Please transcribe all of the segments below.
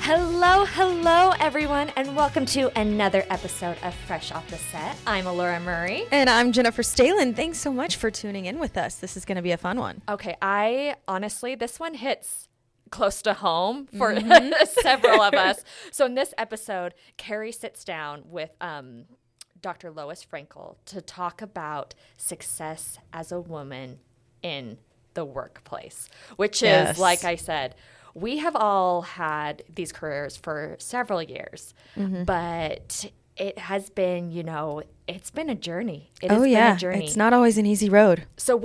Hello, everyone, and welcome to another episode of Fresh Off the Set. I'm Alora Murray. And I'm Jennifer Stalen. Thanks so much for tuning in with us. This is going to be a fun one. Okay, this one hits close to home for several of us. So in this episode, Kari sits down with Dr. Lois Frankel to talk about success as a woman in the workplace, which is, like I said, we have all had these careers for several years, but it has been, it's been a journey. Been a journey. It's not always an easy road. So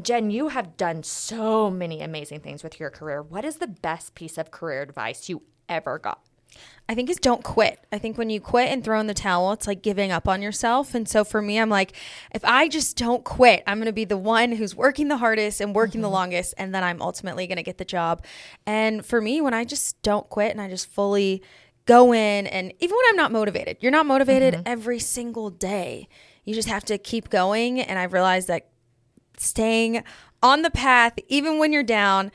Jen, you have done so many amazing things with your career. What is the best piece of career advice you ever got? I think is don't quit. I think when you quit and throw in the towel, it's like giving up on yourself. And so for me, I'm like, if I just don't quit, I'm going to be the one who's working the hardest and working the longest. And then I'm ultimately going to get the job. And for me, when I just don't quit and I just fully go in, and even when I'm not motivated, you're not motivated every single day. You just have to keep going. And I realized that staying on the path, even when you're down,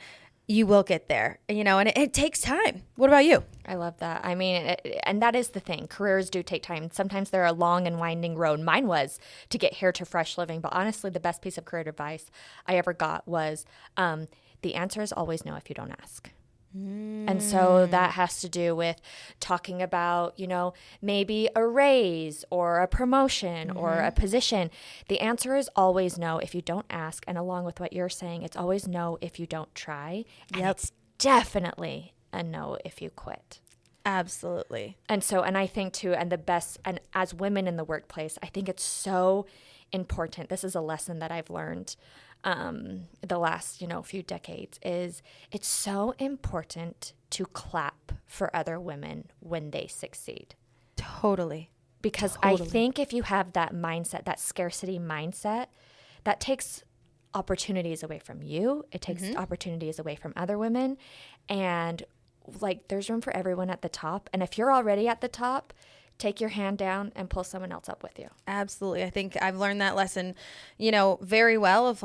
you will get there, and it takes time. What about you? I love that. I mean, and that is the thing. Careers do take time. Sometimes they're a long and winding road. Mine was to get here to Fresh Living. But honestly, the best piece of career advice I ever got was the answer is always no if you don't ask. And so that has to do with talking about, maybe a raise or a promotion or a position. The answer is always no if you don't ask. And along with what you're saying, it's always no if you don't try. And it's definitely a no if you quit. Absolutely. And I think too, and as women in the workplace, I think it's so important. This is a lesson that I've learned the last, few decades, is it's so important to clap for other women when they succeed. Totally. Because I think if you have that mindset, that scarcity mindset, that takes opportunities away from you. It takes opportunities away from other women. And there's room for everyone at the top. And if you're already at the top, take your hand down and pull someone else up with you. Absolutely. I think I've learned that lesson, very well of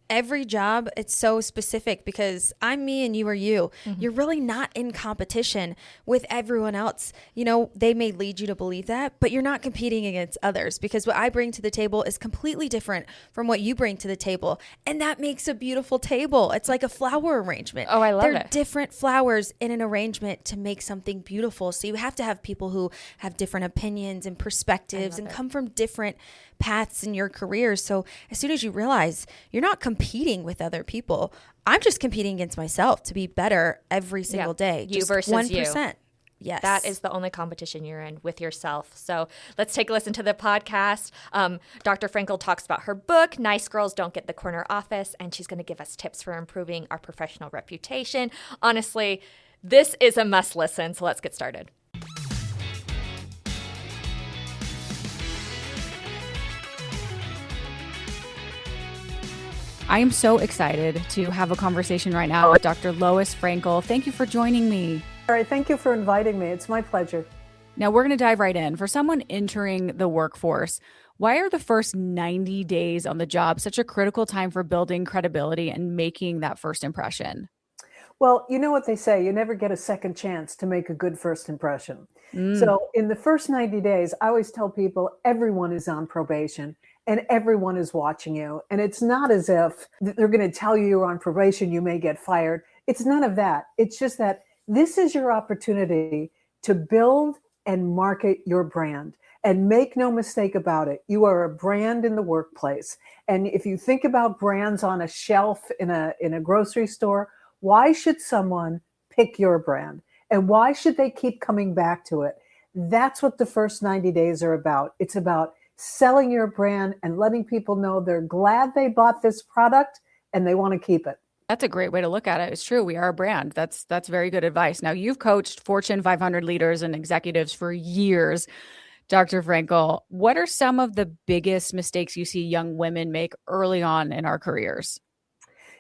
every job, it's so specific because I'm me and you are you. You're really not in competition with everyone else. They may lead you to believe that, but you're not competing against others because what I bring to the table is completely different from what you bring to the table. And that makes a beautiful table. It's like a flower arrangement. Oh, I love it. They're different flowers in an arrangement to make something beautiful. So you have to have people who have different opinions and perspectives and come from different paths in your career. So as soon as you realize you're not competing with other people, I'm just competing against myself to be better every single day. You just versus 1%. You. Yes. That is the only competition you're in with yourself. So let's take a listen to the podcast. Dr. Frankel talks about her book, Nice Girls Don't Get the Corner Office, and she's going to give us tips for improving our professional reputation. Honestly, this is a must listen. So let's get started. I am so excited to have a conversation right now with Dr. Lois Frankel. Thank you for joining me. All right, thank you for inviting me. It's my pleasure. Now we're going to dive right in. For someone entering the workforce, why are the first 90 days on the job such a critical time for building credibility and making that first impression? Well, you know what they say, you never get a second chance to make a good first impression. So in the first 90 days, I always tell people everyone is on probation and everyone is watching you. And it's not as if they're going to tell you you're on probation, you may get fired. It's none of that. It's just that this is your opportunity to build and market your brand. And make no mistake about it, you are a brand in the workplace. And if you think about brands on a shelf in a grocery store, why should someone pick your brand? And why should they keep coming back to it? That's what the first 90 days are about. It's about selling your brand and letting people know they're glad they bought this product and they want to keep it. That's a great way to look at it. It's true. We are a brand. That's very good advice. Now, you've coached Fortune 500 leaders and executives for years. Dr. Frankel, what are some of the biggest mistakes you see young women make early on in our careers?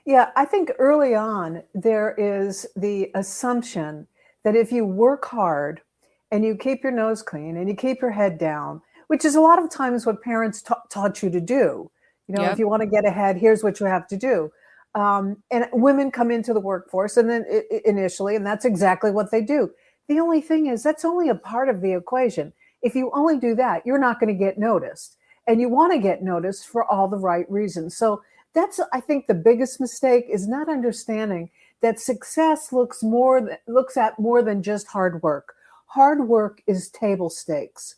Yeah, I think early on, there is the assumption that if you work hard and you keep your nose clean and you keep your head down, which is a lot of times what parents taught you to do. If you want to get ahead, here's what you have to do. And women come into the workforce and then initially, and that's exactly what they do. The only thing is that's only a part of the equation. If you only do that, you're not going to get noticed. And you want to get noticed for all the right reasons. So that's, I think, the biggest mistake is not understanding that success looks at more than just hard work. Hard work is table stakes.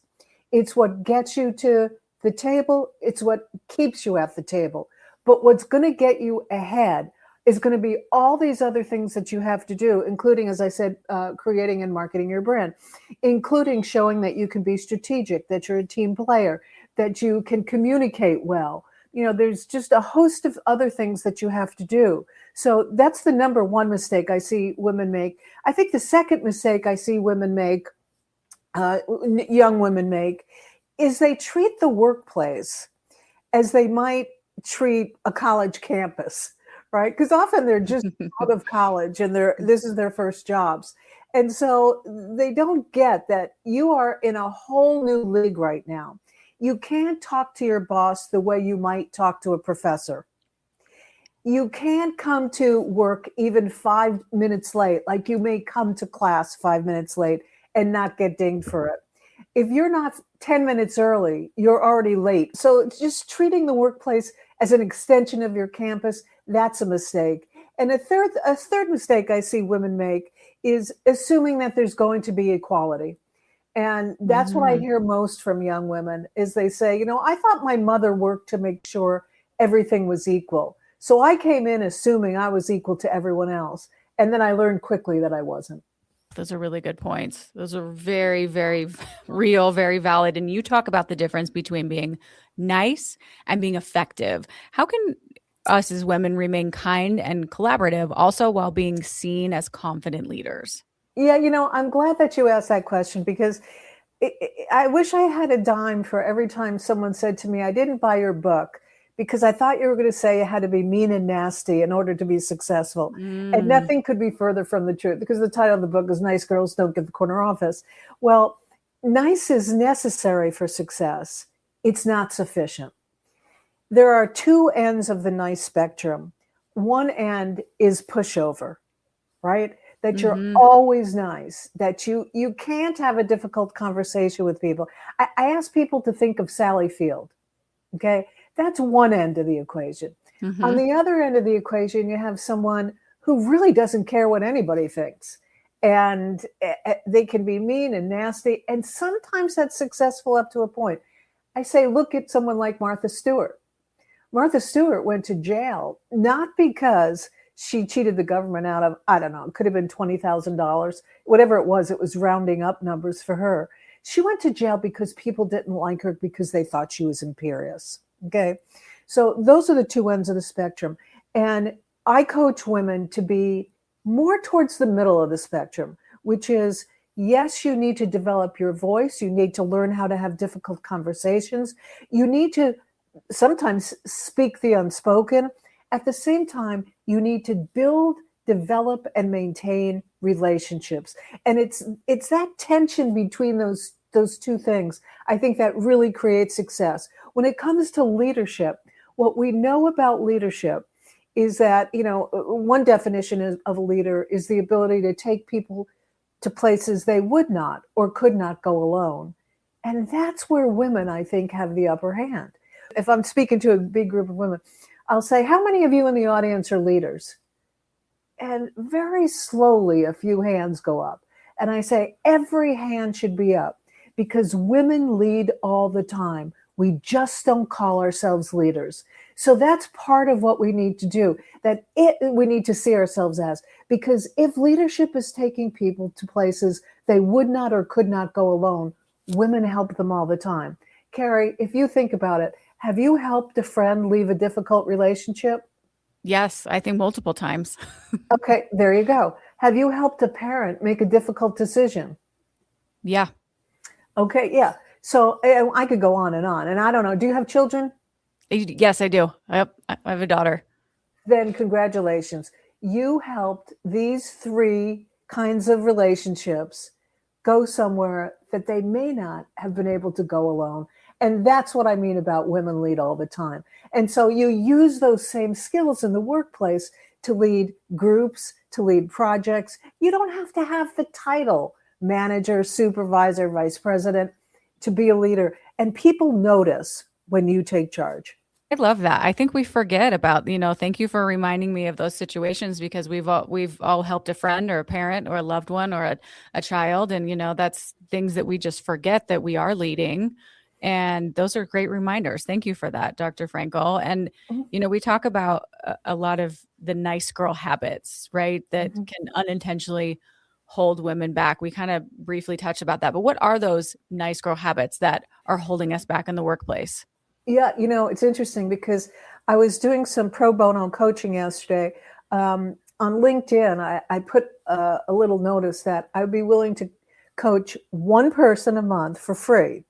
It's what gets you to the table. It's what keeps you at the table. But what's going to get you ahead is going to be all these other things that you have to do, including, as I said, creating and marketing your brand, including showing that you can be strategic, that you're a team player, that you can communicate well. There's just a host of other things that you have to do. So that's the number one mistake I see women make. I think the second mistake I see women make, young women make, is they treat the workplace as they might treat a college campus, right? Because often they're just out of college and this is their first jobs. And so they don't get that you are in a whole new league right now. You can't talk to your boss the way you might talk to a professor. You can't come to work even 5 minutes late, like you may come to class 5 minutes late and not get dinged for it. If you're not 10 minutes early, you're already late. So just treating the workplace as an extension of your campus, that's a mistake. And a third mistake I see women make is assuming that there's going to be equality. And that's what I hear most from young women is they say, I thought my mother worked to make sure everything was equal. So I came in assuming I was equal to everyone else. And then I learned quickly that I wasn't. Those are really good points. Those are very, very real, very valid. And you talk about the difference between being nice and being effective. How can us as women remain kind and collaborative also while being seen as confident leaders? Yeah, I'm glad that you asked that question because I wish I had a dime for every time someone said to me, I didn't buy your book because I thought you were going to say you had to be mean and nasty in order to be successful. And nothing could be further from the truth because the title of the book is Nice Girls Don't Get the Corner Office. Well, nice is necessary for success. It's not sufficient. There are two ends of the nice spectrum. One end is pushover, right? That you're always nice, that you can't have a difficult conversation with people. I ask people to think of Sally Field, okay? That's one end of the equation. On the other end of the equation, you have someone who really doesn't care what anybody thinks. And they can be mean and nasty. And sometimes that's successful up to a point. I say, look at someone like Martha Stewart. Martha Stewart went to jail, not because she cheated the government out of, I don't know, it could have been $20,000, whatever it was rounding up numbers for her. She went to jail because people didn't like her because they thought she was imperious. Okay. So those are the two ends of the spectrum. And I coach women to be more towards the middle of the spectrum, which is, yes, you need to develop your voice. You need to learn how to have difficult conversations. You need to sometimes speak the unspoken. At the same time, you need to build, develop, and maintain relationships. And it's that tension between those two things, I think, that really creates success. When it comes to leadership, what we know about leadership is that, one definition of a leader is the ability to take people to places they would not or could not go alone. And that's where women, I think, have the upper hand. If I'm speaking to a big group of women, I'll say, how many of you in the audience are leaders? And very slowly, a few hands go up. And I say, every hand should be up because women lead all the time. We just don't call ourselves leaders. So that's part of what we need to do, we need to see ourselves as, because if leadership is taking people to places they would not or could not go alone, women help them all the time. Kari, if you think about it, have you helped a friend leave a difficult relationship? Yes, I think multiple times. Okay, there you go. Have you helped a parent make a difficult decision? Yeah. Okay, yeah. So I could go on. And I don't know, do you have children? Yes, I do. Yep, I have a daughter. Then congratulations. You helped these three kinds of relationships go somewhere that they may not have been able to go alone. And that's what I mean about women lead all the time. And so you use those same skills in the workplace to lead groups, to lead projects. You don't have to have the title manager, supervisor, vice president to be a leader. And people notice when you take charge. I love that. I think we forget about, thank you for reminding me of those situations, because we've all helped a friend or a parent or a loved one or a child. And, that's things that we just forget that we are leading. And those are great reminders. Thank you for that, Dr. Frankel. And, we talk about a lot of the nice girl habits, right? That can unintentionally hold women back. We kind of briefly touched about that, but what are those nice girl habits that are holding us back in the workplace? Yeah, it's interesting because I was doing some pro bono coaching yesterday. On LinkedIn, I put a little notice that I would be willing to coach one person a month for free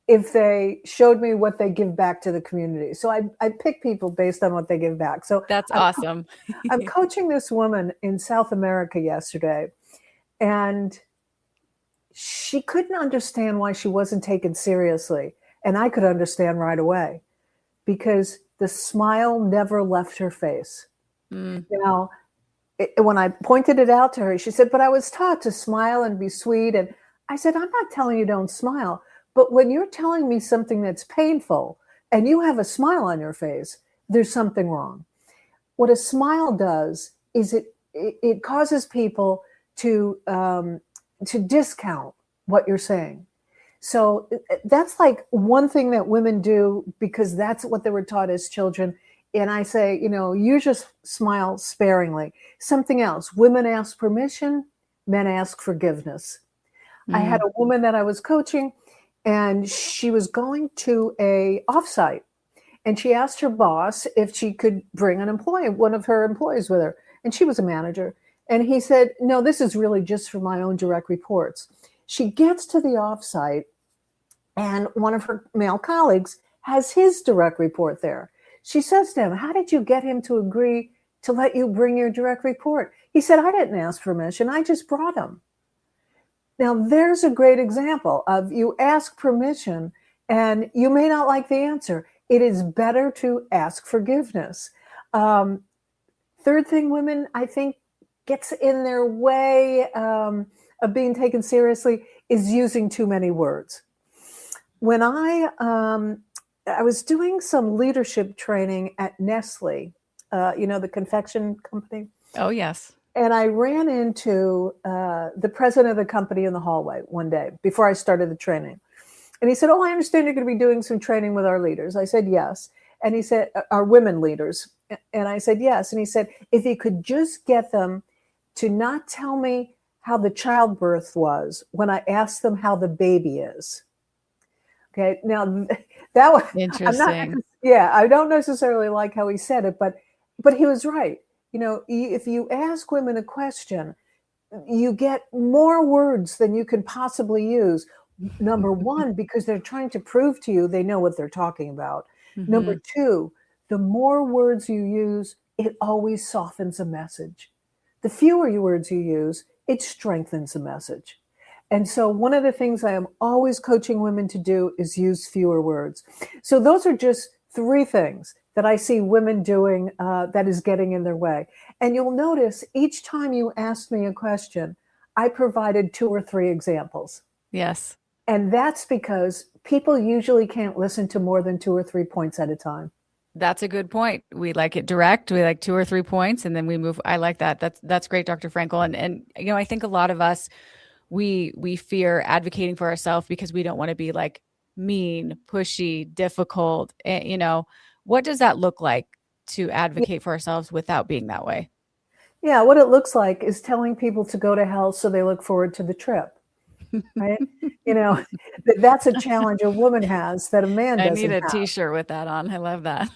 if they showed me what they give back to the community. So I pick people based on what they give back. So that's awesome. I'm coaching this woman in South America yesterday, and she couldn't understand why she wasn't taken seriously. And I could understand right away, because the smile never left her face. When I pointed it out to her, she said, but I was taught to smile and be sweet. And I said, I'm not telling you don't smile, but when you're telling me something that's painful and you have a smile on your face, there's something wrong. What a smile does is it causes people to discount what you're saying. So that's like one thing that women do, because that's what they were taught as children. And I say, you just smile sparingly. Something else, women ask permission, men ask forgiveness. I had a woman that I was coaching, and she was going to a offsite, and she asked her boss if she could bring one of her employees with her. And she was a manager. And he said, no, this is really just for my own direct reports. She gets to the offsite, and one of her male colleagues has his direct report there. She says to him, how did you get him to agree to let you bring your direct report? He said, I didn't ask permission. I just brought him. Now, there's a great example of you ask permission and you may not like the answer. It is better to ask forgiveness. Third thing women, I think, gets in their way of being taken seriously is using too many words. When I was doing some leadership training at Nestle, the confection company. Oh, yes. And I ran into the president of the company in the hallway one day before I started the training. And he said, I understand you're going to be doing some training with our leaders. I said, yes. And he said, our women leaders. And I said, yes. And he said, if you could just get them to not tell me how the childbirth was when I asked them how the baby is. Okay, now that was interesting. I don't necessarily like how he said it, but he was right. If you ask women a question, you get more words than you can possibly use. Number one, because they're trying to prove to you they know what they're talking about. Number two, the more words you use, it always softens a message. The fewer words you use, it strengthens the message. And so one of the things I am always coaching women to do is use fewer words. So those are just 3 things that I see women doing that is getting in their way. And you'll notice each time you asked me a question, I provided 2 or 3 examples. Yes. And that's because people usually can't listen to more than 2 or 3 points at a time. That's a good point. We like it direct. We like 2 or 3 points, and then we move. I like that. That's great, Dr. Frankel. And I think a lot of us, we fear advocating for ourselves because we don't want to be like mean, pushy, difficult. What does that look like to advocate for ourselves without being that way? Yeah, what it looks like is telling people to go to hell so they look forward to the trip. Right? That's a challenge a woman has that a man doesn't have. I need a t-shirt with that on. I love that.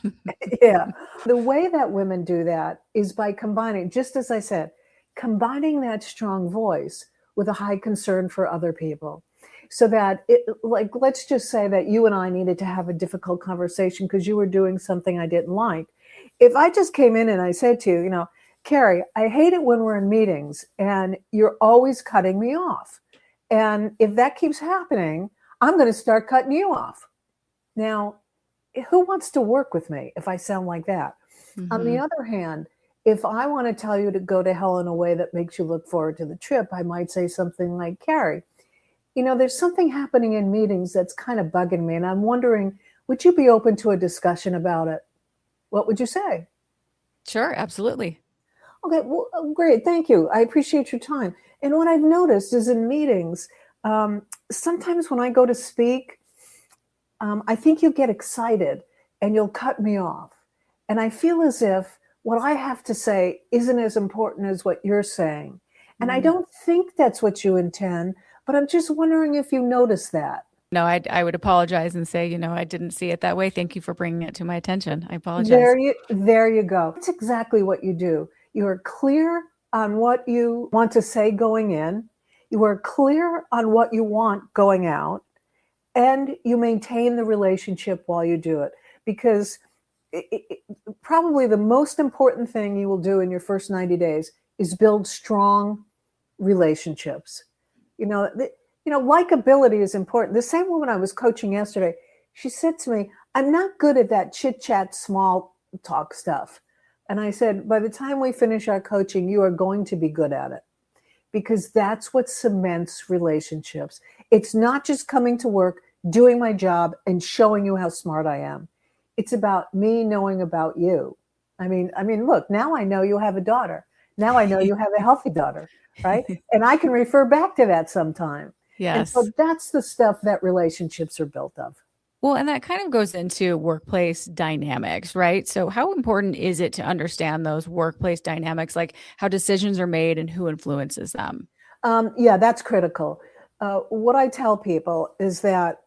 Yeah. The way that women do that is by combining, just as I said, combining that strong voice with a high concern for other people. So that let's just say that you and I needed to have a difficult conversation because you were doing something I didn't like. If I just came in and I said to you, Kari, I hate it when we're in meetings and you're always cutting me off. And if that keeps happening, I'm going to start cutting you off. Now, who wants to work with me if I sound like that? On the other hand, if I want to tell you to go to hell in a way that makes you look forward to the trip, I might say something like, Kari, there's something happening in meetings that's kind of bugging me. And I'm wondering, would you be open to a discussion about it? What would you say? Sure, absolutely. Okay, well, great. Thank you. I appreciate your time. And what I've noticed is in meetings, sometimes when I go to speak, I think you get excited and you'll cut me off. And I feel as if what I have to say isn't as important as what you're saying. And I don't think that's what you intend, but I'm just wondering if you notice that. No, I would apologize and say, I didn't see it that way. Thank you for bringing it to my attention. I apologize. There you go. That's exactly what you do. You are clear on what you want to say going in. You are clear on what you want going out. And you maintain the relationship while you do it. Because probably the most important thing you will do in your first 90 days is build strong relationships. Likability is important. The same woman I was coaching yesterday, she said to me, I'm not good at that chit chat, small talk stuff. And I said, by the time we finish our coaching, you are going to be good at it, because that's what cements relationships. It's not just coming to work, doing my job, and showing you how smart I am. It's about me knowing about you. I mean, look, now I know you have a daughter. Now I know you have a healthy daughter, right? And I can refer back to that sometime. Yes. And so that's the stuff that relationships are built of. Well, and that kind of goes into workplace dynamics, right? So how important is it to understand those workplace dynamics, like how decisions are made and who influences them? Yeah, that's critical. What I tell people is that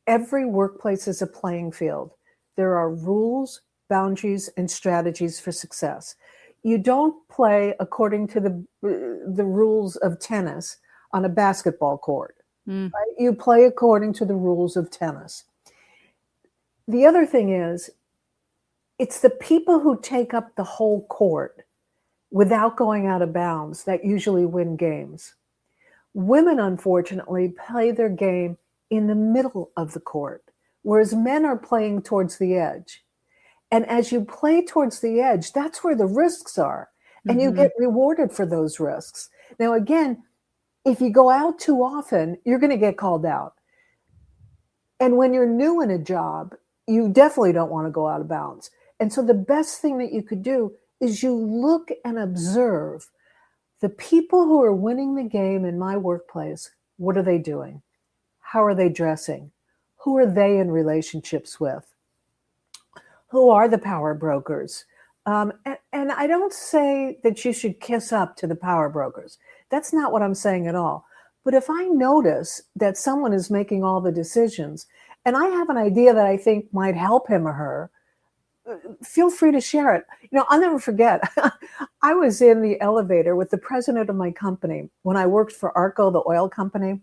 every workplace is a playing field. There are rules, boundaries, and strategies for success. You don't play according to the rules of tennis on a basketball court. Right? You play according to the rules of tennis. The other thing is, it's the people who take up the whole court without going out of bounds that usually win games. Women, unfortunately, play their game in the middle of the court, whereas men are playing towards the edge. And as you play towards the edge, that's where the risks are. And you get rewarded for those risks. Now, again, if you go out too often, you're going to get called out. And when you're new in a job, you definitely don't want to go out of bounds. And so the best thing that you could do is you look and observe the people who are winning the game in my workplace. What are they doing? How are they dressing? Who are they in relationships with? Who are the power brokers? And I don't say that you should kiss up to the power brokers. That's not what I'm saying at all. But if I notice that someone is making all the decisions and I have an idea that I think might help him or her, feel free to share it. I'll never forget. I was in the elevator with the president of my company when I worked for Arco, the oil company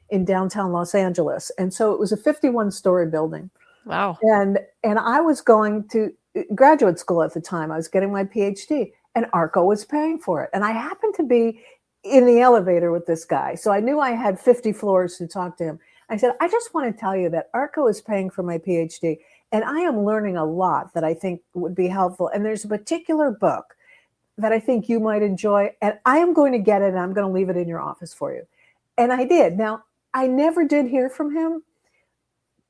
in downtown Los Angeles. And so it was a 51-story building. Wow. And I was going to graduate school at the time. I was getting my PhD, and Arco was paying for it. And I happened to be in the elevator with this guy. So I knew I had 50 floors to talk to him. I said, I just want to tell you that Arco is paying for my PhD, and I am learning a lot that I think would be helpful. And there's a particular book that I think you might enjoy, and I am going to get it, and I'm going to leave it in your office for you. And I did. Now, I never did hear from him,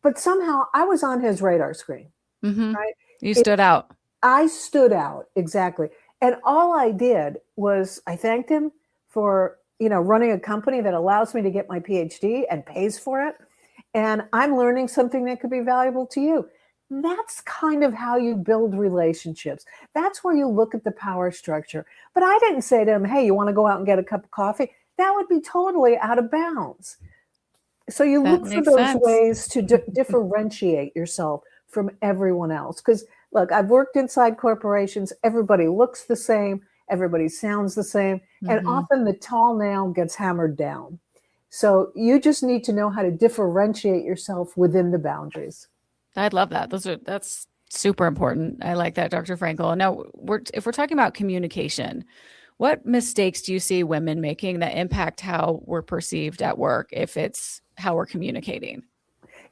but somehow I was on his radar screen. Right? You stood out. I stood out, exactly. And all I did was I thanked him for running a company that allows me to get my PhD and pays for it. And I'm learning something that could be valuable to you. That's kind of how you build relationships. That's where you look at the power structure. But I didn't say to him, hey, you want to go out and get a cup of coffee? That would be totally out of bounds. So you look for those ways to differentiate yourself from everyone else. Because look, I've worked inside corporations. Everybody looks the same. Everybody sounds the same. And often the tall nail gets hammered down. So you just need to know how to differentiate yourself within the boundaries. I love that. That's super important. I like that, Dr. Frankel. Now, if we're talking about communication, what mistakes do you see women making that impact how we're perceived at work if it's how we're communicating?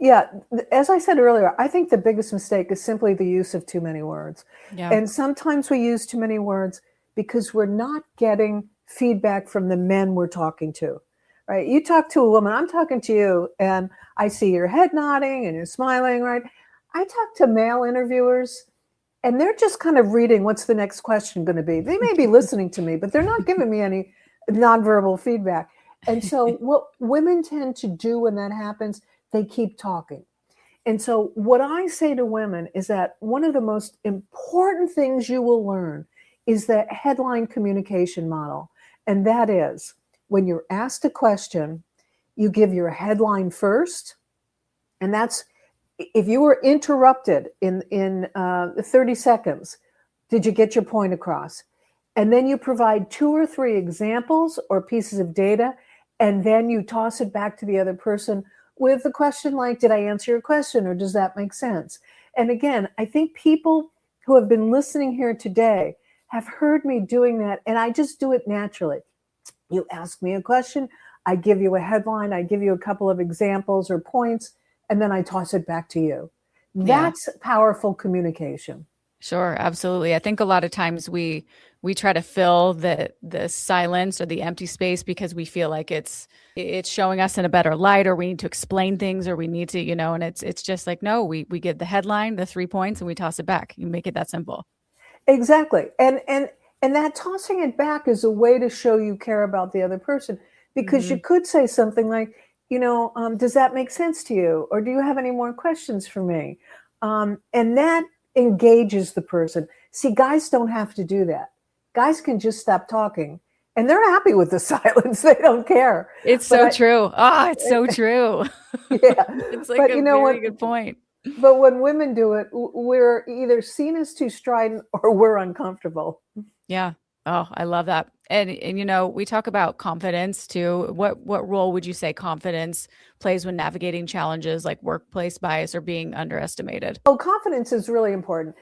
Yeah, as I said earlier, I think the biggest mistake is simply the use of too many words. Yeah. And sometimes we use too many words because we're not getting feedback from the men we're talking to, right? You talk to a woman, I'm talking to you, and I see your head nodding and you're smiling, right? I talk to male interviewers, and they're just kind of reading what's the next question going to be. They may be listening to me, but they're not giving me any nonverbal feedback. And so what women tend to do when that happens, they keep talking. And so what I say to women is that one of the most important things you will learn is the headline communication model. And that is when you're asked a question, you give your headline first. And that's if you were interrupted in 30 seconds, did you get your point across? And then you provide 2 or 3 examples or pieces of data, and then you toss it back to the other person with the question like, did I answer your question, or does that make sense? And again, I think people who have been listening here today have heard me doing that, and I just do it naturally. You ask me a question, I give you a headline, I give you a couple of examples or points, and then I toss it back to you. That's powerful communication. Sure, absolutely. I think a lot of times we try to fill the silence or the empty space because we feel like it's showing us in a better light, or we need to explain things, or we need to, and it's just like, no, we get the headline, the 3 points, and we toss it back. You make it that simple. Exactly. And that tossing it back is a way to show you care about the other person, because you could say something like, does that make sense to you? Or do you have any more questions for me? And that engages the person. See, guys don't have to do that. Guys can just stop talking, and they're happy with the silence. They don't care. It's so true. It's so true. Yeah. It's like a very good point. But when women do it, we're either seen as too strident or we're uncomfortable. Yeah. Oh, I love that. And we talk about confidence too. What role would you say confidence plays when navigating challenges like workplace bias or being underestimated? Oh, confidence is really important.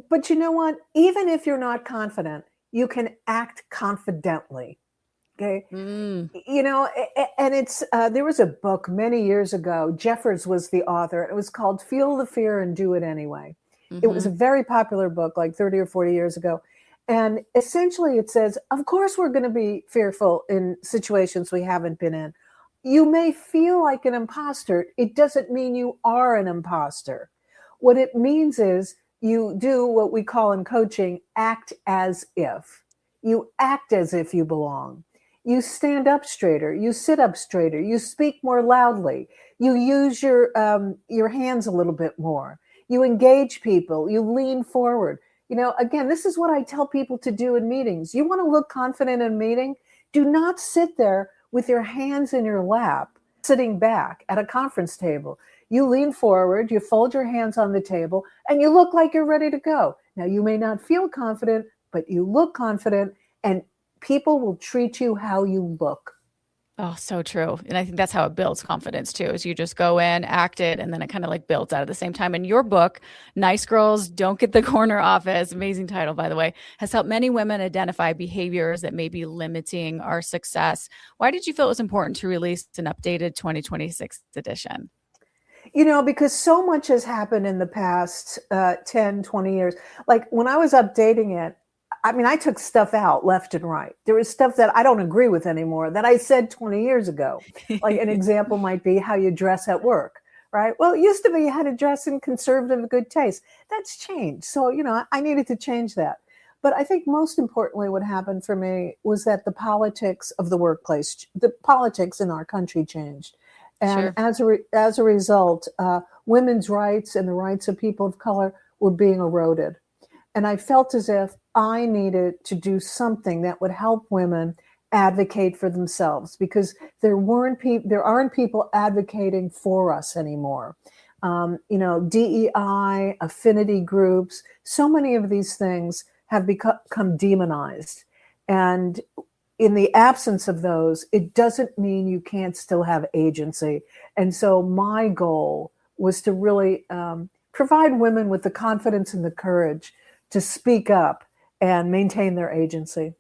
But you know what? Even if you're not confident, you can act confidently. Okay. And it's there was a book many years ago. Jeffers was the author. It was called Feel the Fear and Do It Anyway. It was a very popular book like 30 or 40 years ago. And essentially it says, of course, we're going to be fearful in situations we haven't been in. You may feel like an imposter. It doesn't mean you are an imposter. What it means is you do what we call in coaching, act as if. You act as if you belong. You stand up straighter. You sit up straighter. You speak more loudly. You use your hands a little bit more. You engage people. You lean forward. Again, this is what I tell people to do in meetings. You want to look confident in a meeting? Do not sit there with your hands in your lap, sitting back at a conference table. You lean forward, you fold your hands on the table, and you look like you're ready to go. Now, you may not feel confident, but you look confident, and people will treat you how you look. Oh, so true. And I think that's how it builds confidence too, is you just go in, act it, and then it kind of like builds out at the same time. And your book, Nice Girls Don't Get the Corner Office, amazing title, by the way, has helped many women identify behaviors that may be limiting our success. Why did you feel it was important to release an updated 2026 edition? Because so much has happened in the past 10, 20 years. Like when I was updating it, I took stuff out left and right. There was stuff that I don't agree with anymore that I said 20 years ago. Like an example might be how you dress at work, right? Well, it used to be you had to dress in conservative good taste. That's changed. So, I needed to change that. But I think most importantly, what happened for me was that the politics of the workplace, the politics in our country changed. And as a result, women's rights and the rights of people of color were being eroded. And I felt as if I needed to do something that would help women advocate for themselves, because there aren't people advocating for us anymore. DEI, affinity groups, so many of these things have become demonized. And in the absence of those, it doesn't mean you can't still have agency. And so my goal was to really provide women with the confidence and the courage to speak up and maintain their agency.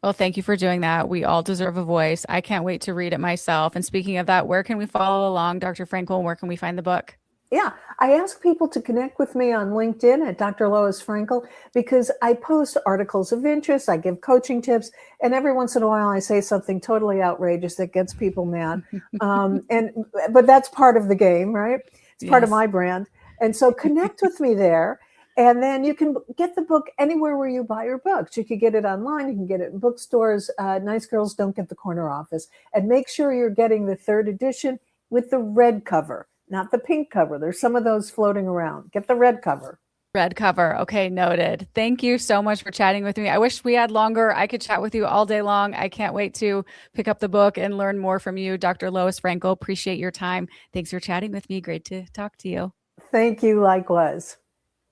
Well, thank you for doing that. We all deserve a voice. I can't wait to read it myself. And speaking of that, where can we follow along, Dr. Frankel? Where can we find the book? Yeah, I ask people to connect with me on LinkedIn at Dr. Lois Frankel because I post articles of interest, I give coaching tips, and every once in a while I say something totally outrageous that gets people mad. But that's part of the game, right? It's part of my brand. And so connect with me there. And then you can get the book anywhere where you buy your books. You can get it online. You can get it in bookstores. Nice Girls Don't Get the Corner Office. And make sure you're getting the 3rd edition with the red cover, not the pink cover. There's some of those floating around. Get the red cover. Red cover. Okay, noted. Thank you so much for chatting with me. I wish we had longer. I could chat with you all day long. I can't wait to pick up the book and learn more from you, Dr. Lois Frankel. Appreciate your time. Thanks for chatting with me. Great to talk to you. Thank you. Likewise.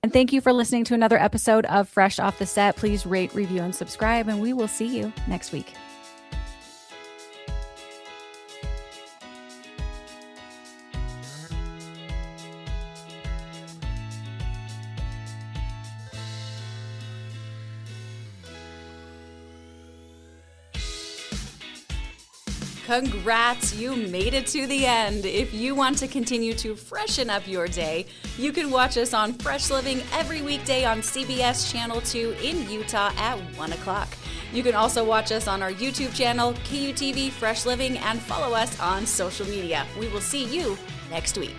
And thank you for listening to another episode of Fresh Off the Set. Please rate, review, and subscribe, and we will see you next week. Congrats, you made it to the end. If you want to continue to freshen up your day, you can watch us on Fresh Living every weekday on CBS Channel 2 in Utah at 1 o'clock. You can also watch us on our YouTube channel, KUTV Fresh Living, and follow us on social media. We will see you next week.